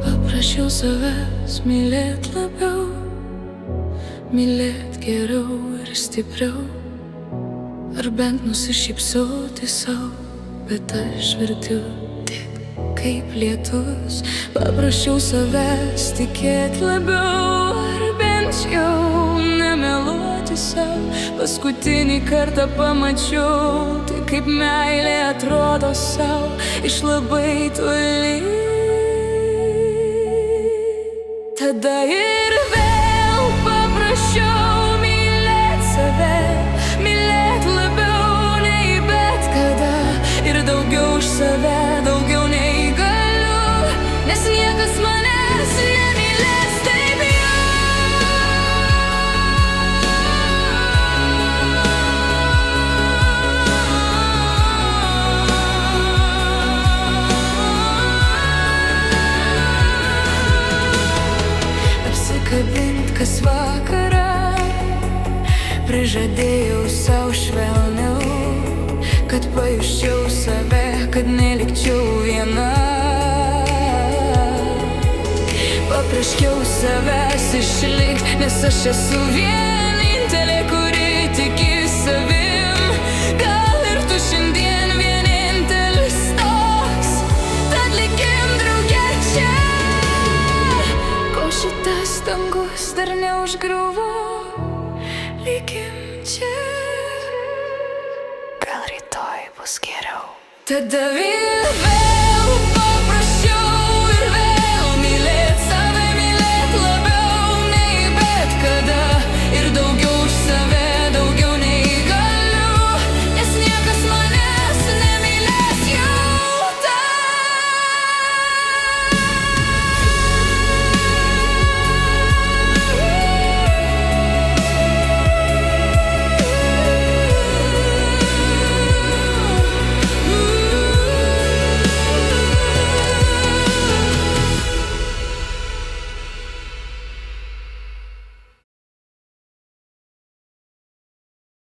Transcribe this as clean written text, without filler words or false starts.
Paprašiau savęs mylėt labiau, mylėt geriau ir stipriau, ar bent nusišypsoti sau, bet aš verkiu tik kaip lietus. Paprašiau savęs tikėt labiau, ar bent jau nemeluoti sau. Paskutinį kartą pamačiau, tai kaip meilė atrodo sau iš labai toli. Tada ir vėl paprašiau mylėt save, mylėt labiau nei bet kada ir daugiau už save, daugiau nei galiu, nes niekas manęs nemylės taip jau. Apsikabint kas vakarą, prižadėjau sau švelniau, kad pajusčiau save, kad nelikčiau viena. Paprašiau savęs išlikt, nes aš esu vienintelė, kuri tiki savim. Gal ir tu šiandien vienintelis toks, tad likim drauge čia, kol šitas dangus dar neužgriuvo. Likim čia, gal rytoj bus geriau. Tada vėl